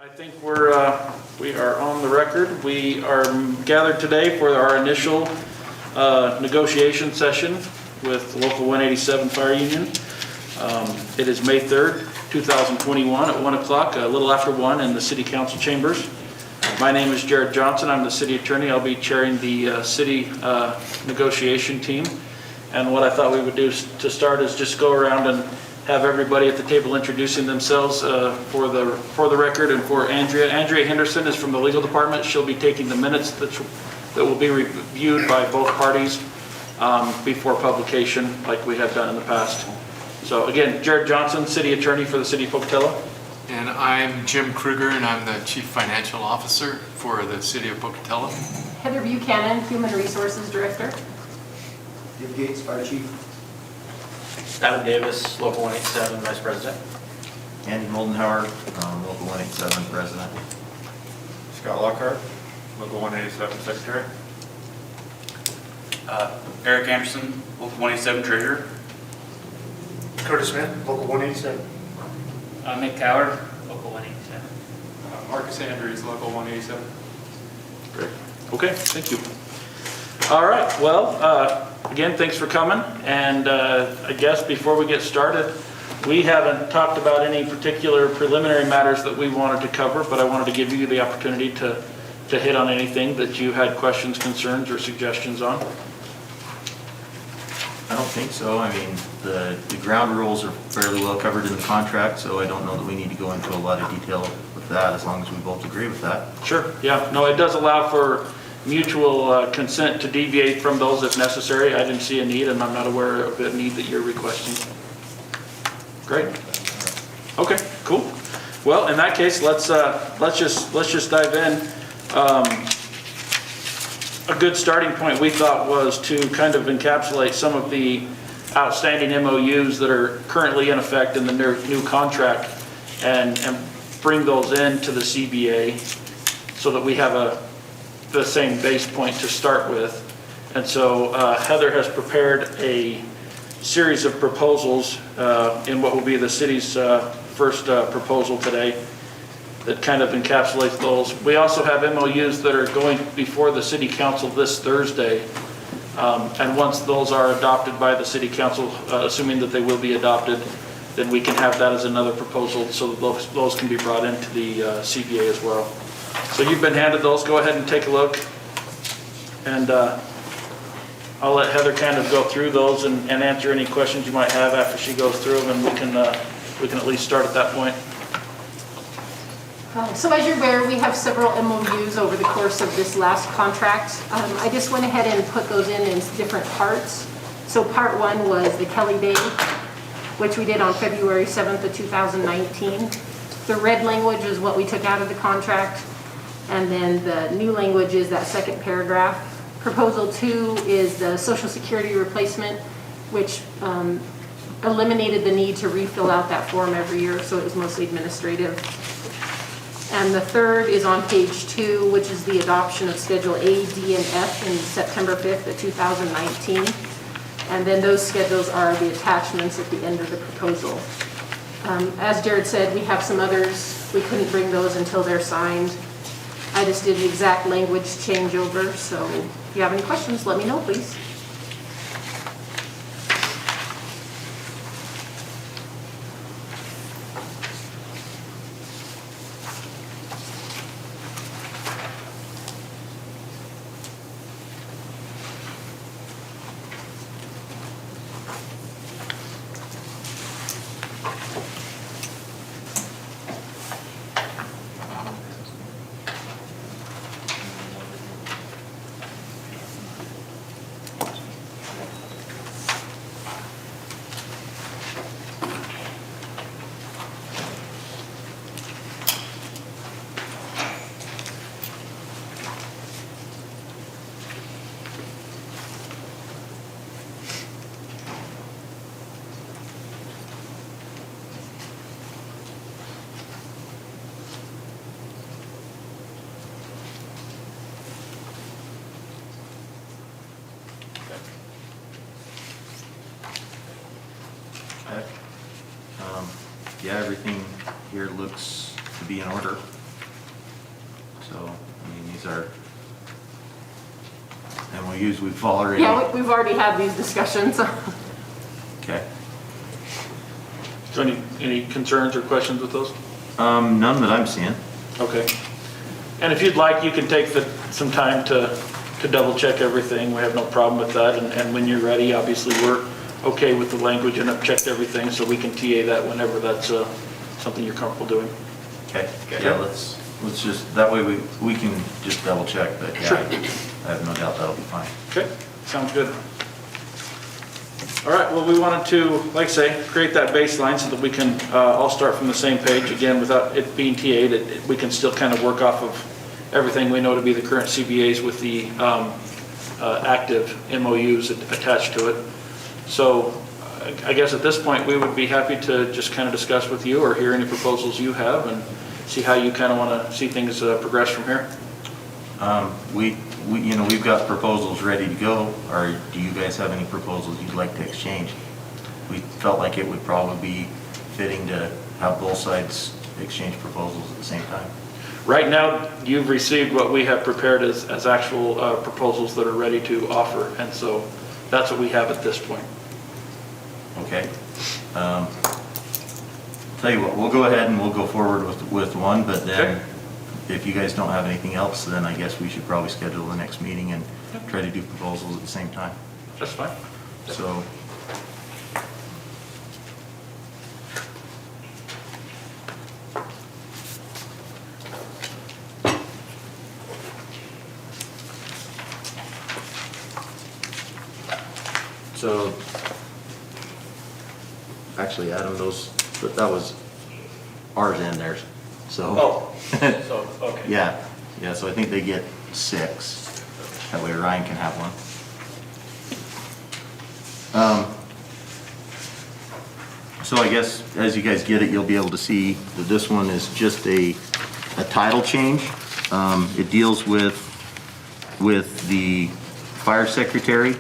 I think we are on the record. We are gathered today for our initial negotiation session with Local 187 Fire Union. It is May 3rd, 2021 at 1 o'clock, a little after 1 in the City Council chambers. My name is Jared Johnson. I'm the City Attorney. I'll be chairing the city negotiation team. And what I thought we would do to start is just go around and have everybody at the table introducing themselves for the record. And for Andrea. Andrea Henderson is from the legal department. She'll be taking the minutes that will be reviewed by both parties before publication like we have done in the past. So again, Jared Johnson, City Attorney for the City of Pocatello. And I'm Jim Kruger, and I'm the Chief Financial Officer for the City of Pocatello. Heather Buchanan, Human Resources Director. Dave Gates, Fire Chief. Adam Davis, Local 187 Vice President. Andy Moldenhauer, Local 187 President. Scott Lockhart, Local 187 Secretary. Eric Anderson, Local 187 Treasurer. Curtis Smith, Local 187. Mick Coward, Local 187. Marcus Andrews, Local 187. Great. Okay, thank you. All right, well, again, thanks for coming. And I guess before we get started, we haven't talked about any particular preliminary matters that we wanted to cover, but I wanted to give you the opportunity to hit on anything that you had questions, concerns, or suggestions on. I don't think so. I mean, the ground rules are fairly well covered in the contract, so I don't know that we need to go into a lot of detail with that, as long as we both agree with that. Sure, yeah. No, it does allow for mutual consent to deviate from those if necessary. I didn't see a need, and I'm not aware of a need that you're requesting. Great. Okay, cool. Well, in that case, let's just dive in. A good starting point we thought was to kind of encapsulate some of the outstanding MOUs that are currently in effect in the new contract and bring those into the CBA so that we have the same base point to start with. And so Heather has prepared a series of proposals in what will be the city's first proposal today that kind of encapsulates those. We also have MOUs that are going before the City Council this Thursday. And once those are adopted by the City Council, assuming that they will be adopted, then we can have that as another proposal so that those can be brought into the CBA as well. So you've been handed those. Go ahead and take a look. And I'll let Heather kind of go through those and answer any questions you might have after she goes through them, and we can at least start at that point. So as you're aware, we have several MOUs over the course of this last contract. I just went ahead and put those in different parts. So part one was the Kelly Bay, which we did on February 7th of 2019. The red language is what we took out of the contract. And then the new language is that second paragraph. Proposal 2 is the Social Security replacement, which eliminated the need to refill out that form every year, so it was mostly administrative. And the third is on page 2, which is the adoption of Schedule A, D, and F in September 5th of 2019. And then those schedules are the attachments at the end of the proposal. As Jared said, we have some others. We couldn't bring those until they're signed. I just did the exact language changeover, so if you have any questions, let me know, please. Yeah, everything here looks to be in order. So, I mean, these are MOUs we've already. Yeah, we've already had these discussions. Okay. So any concerns or questions with those? None that I'm seeing. Okay. And if you'd like, you can take some time to double check everything. We have no problem with that. And when you're ready, obviously, we're okay with the language and have checked everything, so we can TA that whenever that's something you're comfortable doing. Okay. Yeah, let's just, that way we can just double check, but yeah, Sure. I have no doubt that'll be fine. Okay, sounds good. All right, well, we wanted to, like I say, create that baseline so that we can all start from the same page. Again, without it being TA'd, we can still kind of work off of everything we know to be the current CBAs with the active MOUs attached to it. So I guess at this point, we would be happy to just kind of discuss with you or hear any proposals you have and see how you kind of want to see things progress from here. We've got proposals ready to go, or do you guys have any proposals you'd like to exchange? We felt like it would probably be fitting to have both sides exchange proposals at the same time. Right now, you've received what we have prepared as actual proposals that are ready to offer, and so that's what we have at this point. Okay. Tell you what, we'll go ahead and we'll go forward with one, but then Okay. if you guys don't have anything else, then I guess we should probably schedule the next meeting and try to do proposals at the same time. That's fine. So, actually, Adam, that was ours and theirs, so. Oh, so, okay. Yeah, so I think they get 6. That way Ryan can have one. So I guess as you guys get it, you'll be able to see that this one is just a title change. It deals with the fire secretary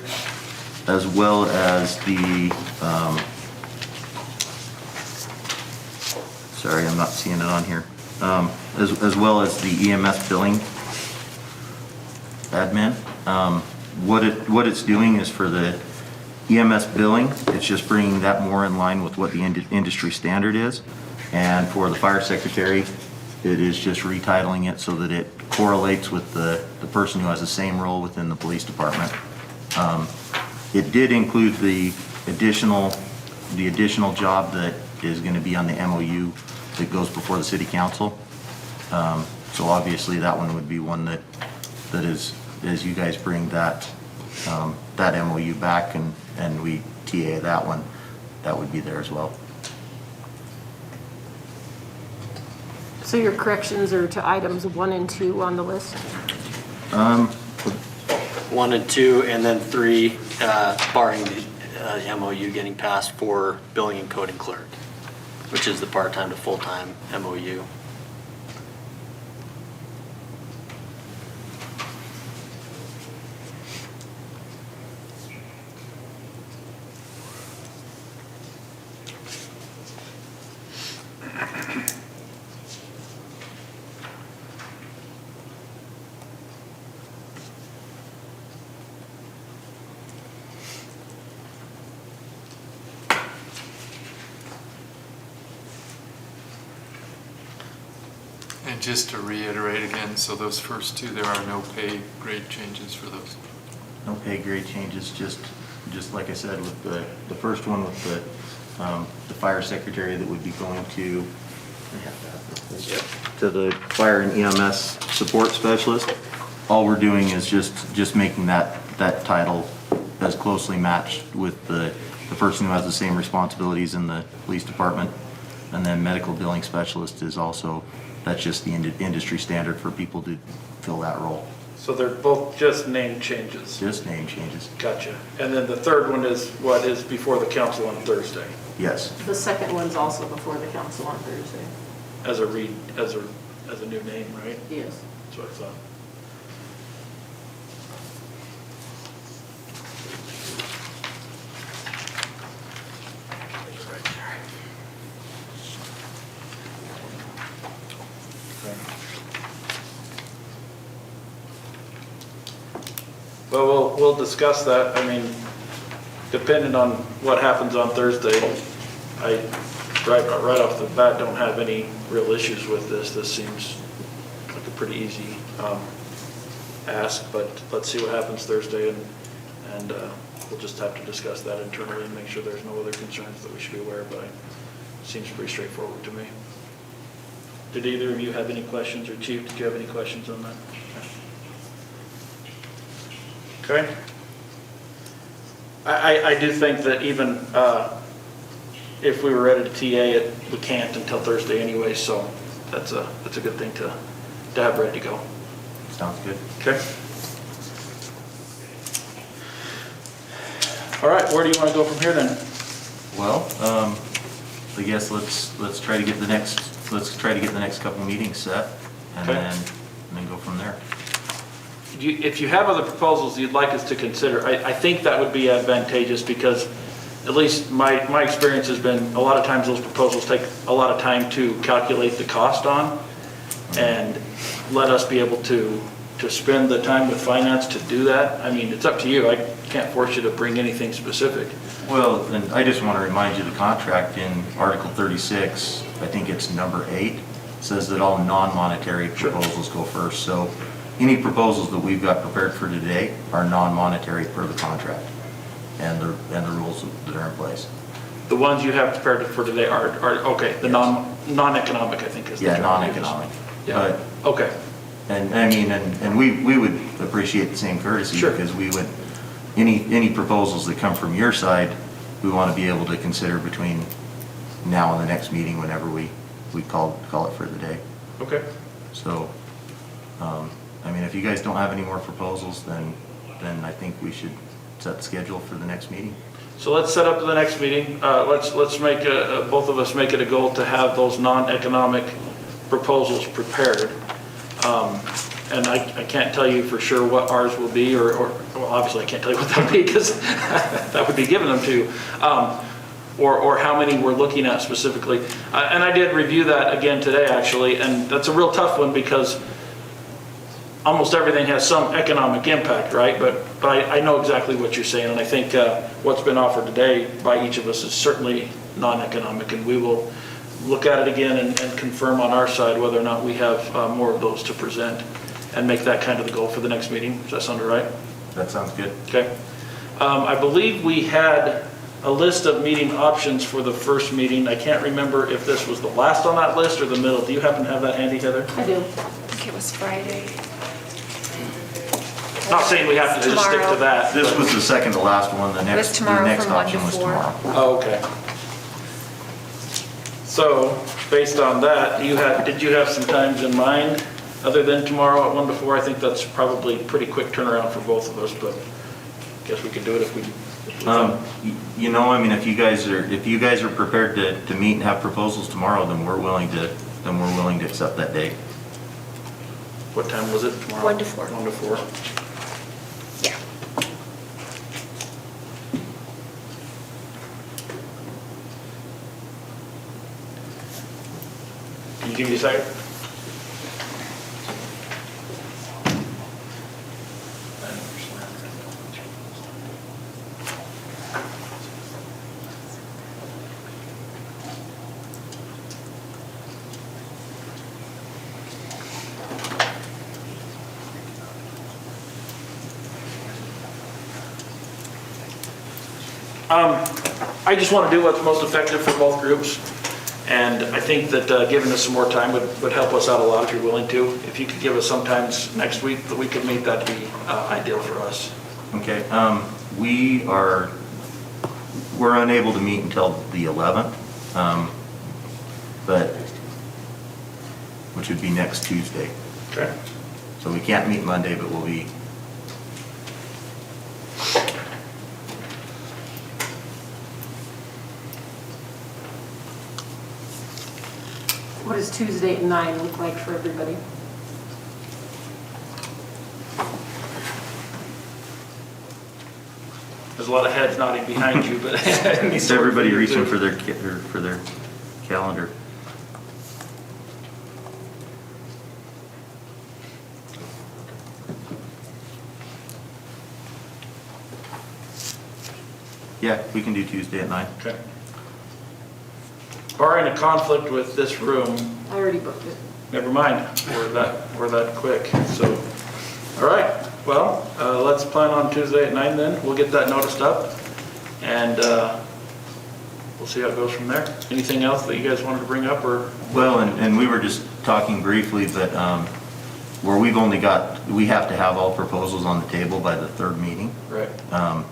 as well as the, sorry, I'm not seeing it on here, as well as the EMS billing admin. What it's doing is for the EMS billing, it's just bringing that more in line with what the industry standard is. And for the fire secretary, it is just retitling it so that it correlates with the person who has the same role within the police department. It did include the additional job that is going to be on the MOU that goes before the city council. So obviously that one would be one that is, as you guys bring that MOU back and we TA that one, that would be there as well. So your corrections are to items 1 and 2 on the list? 1 and 2, and then 3, barring the MOU getting passed for billing and coding clerk, which is the part-time to full-time MOU. And just to reiterate again, so those first 2, there are no pay grade changes for those. No pay grade changes, just like I said, with the first one with the fire secretary that would be going to the fire and EMS support specialist. All we're doing is just making that title as closely matched with the person who has the same responsibilities in the police department. And then medical billing specialist is also, that's just the industry standard for people to fill that role. So they're both just name changes. Just name changes. Gotcha. And then the third one is what is before the council on Thursday Yes. The second one's also before the council on Thursday. as a new name, right? Yes. That's what I thought. Well, we'll discuss that. I mean, depending on what happens on Thursday, I, right off the bat, don't have any real issues with this. This seems like a pretty easy ask, but let's see what happens Thursday, and we'll just have to discuss that internally and make sure there's no other concerns that we should be aware of, but it seems pretty straightforward to me. Did either of you have any questions, or Chief, did you have any questions on that? Okay. I do think that even if we were ready to TA it, we can't until Thursday anyway, so that's a good thing to have ready to go. Sounds good. Okay. All right, where do you want to go from here then? Well, I guess let's try to get the next couple meetings set, and Okay. then go from there. If you have other proposals you'd like us to consider, I think that would be advantageous, because at least my experience has been, a lot of times those proposals take a lot of time to calculate the cost on, and let us be able to spend the time with finance to do that. I mean, it's up to you. I can't force you to bring anything specific. Well, and I just want to remind you, the contract in Article 36, I think it's number 8, says that all non-monetary proposals go first. So any proposals that we've got prepared for today are non-monetary per the contract and the rules that are in place. The ones you have prepared for today are okay, the non-economic, I think is the term. Yeah, non-economic. Yeah, okay. And I mean, and we would appreciate the same courtesy. Sure. Because we would, any proposals that come from your side, we want to be able to consider between now and the next meeting, whenever we call it for the day. Okay. So, I mean, if you guys don't have any more proposals, then I think we should set the schedule for the next meeting. So let's set up the next meeting. Let's make both of us make it a goal to have those non-economic proposals prepared. And I can't tell you for sure what ours will be, or well, obviously I can't tell you what that would be, because that would be giving them to you. Or how many we're looking at specifically. And I did review that again today, actually, and that's a real tough one, because almost everything has some economic impact, right? But I know exactly what you're saying, and I think what's been offered today by each of us is certainly non-economic, and we will look at it again and confirm on our side whether or not we have more of those to present, and make that kind of the goal for the next meeting. Does that sound all right? That sounds good. Okay. I believe we had a list of meeting options for the first meeting. I can't remember if this was the last on that list or the middle. Do you happen to have that handy, Heather? I do. I think it was Friday. Not saying we have to just stick to Tomorrow. that. This but- was the second to last one. The was next tomorrow next from 1 to option was 4. tomorrow. Oh, okay. So, based on that, did you have some times in mind, other than tomorrow at 1 to 4? I think that's probably pretty quick turnaround for both of us, but I guess we could do it if we You know, I mean, if you guys are prepared to meet and have proposals tomorrow, then we're willing to accept that date. What time was it tomorrow? 1 to 4. 1 to 4. Yeah. Can you give me a second? I just want to do what's most effective for both groups, and I think that giving us some more time would help us out a lot if you're willing to. If you could give us sometimes next week that we could meet, that'd be ideal for us. Okay, we're unable to meet until the 11th, which would be next Tuesday. Okay. So we can't meet Monday, but we'll be, What does Tuesday at 9 look like for everybody? There's a lot of heads nodding behind you, but. is everybody reaching for their calendar? Yeah, we can do Tuesday at 9. Okay. Barring a conflict with this room, I already booked it. never mind, we're that quick, so. All right, well, let's plan on Tuesday at 9 then. We'll get that noticed up, and we'll see how it goes from there. Anything else that you guys wanted to bring up, or? Well, and we were just talking briefly, but where we have to have all proposals on the table by the 3rd meeting. Right.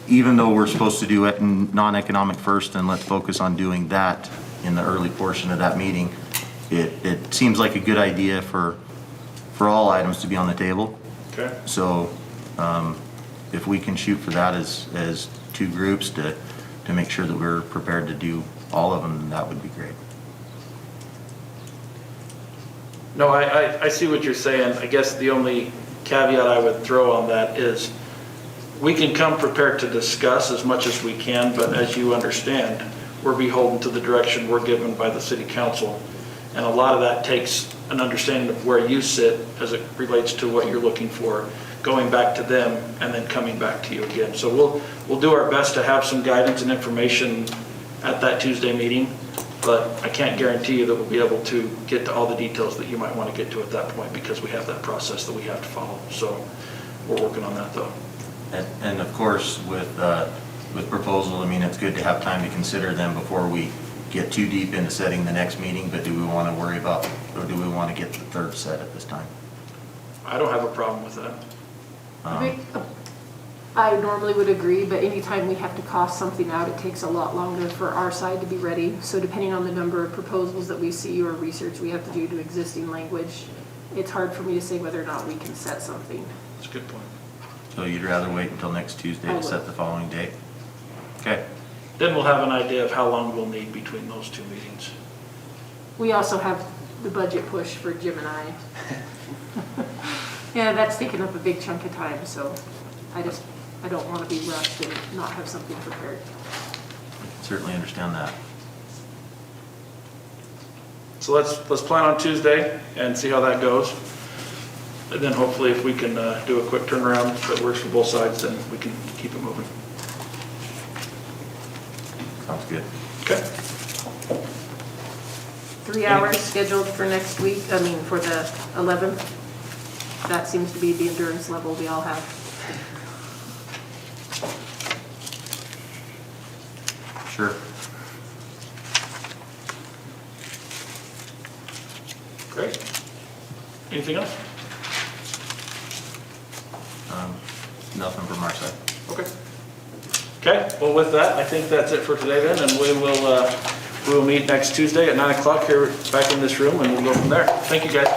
Even though we're supposed to do it in non-economic first, and let's focus on doing that in the early portion of that meeting, it seems like a good idea for all items to be on the table. Okay. So if we can shoot for that as 2 groups to make sure that we're prepared to do all of them, that would be great. No, I see what you're saying. I guess the only caveat I would throw on that is we can come prepared to discuss as much as we can, but as you understand, we're beholden to the direction we're given by the city council. And a lot of that takes an understanding of where you sit as it relates to what you're looking for, going back to them and then coming back to you again. So we'll do our best to have some guidance and information at that Tuesday meeting, but I can't guarantee you that we'll be able to get to all the details that you might want to get to at that point, because we have that process that we have to follow. So we're working on that though. And of course, with proposal, I mean, it's good to have time to consider them before we get too deep into setting the next meeting, but do we want to worry about, or do we want to get the 3rd set at this time? I don't have a problem with that. I normally would agree, but anytime we have to cost something out, it takes a lot longer for our side to be ready. So depending on the number of proposals that we see or research we have to do to existing language, it's hard for me to say whether or not we can set something. That's a good point. So you'd rather wait until next Tuesday I to would. set the following date? Okay. Then we'll have an idea of how long we'll need between those 2 meetings. We also have the budget push for Jim and I. Yeah, that's taken up a big chunk of time, so I don't want to be rushed and not have something prepared. Certainly understand that. So let's plan on Tuesday and see how that goes. And then hopefully if we can do a quick turnaround that works for both sides, then we can keep it moving. Sounds good. Okay. 3 hours scheduled for next week, for the 11th. That seems to be the endurance level we all have. Sure. Great. Anything else? Nothing from our side. Okay. Okay, well with that, I think that's it for today then, and we will meet next Tuesday at 9 o'clock here back in this room, and we'll go from there. Thank you guys.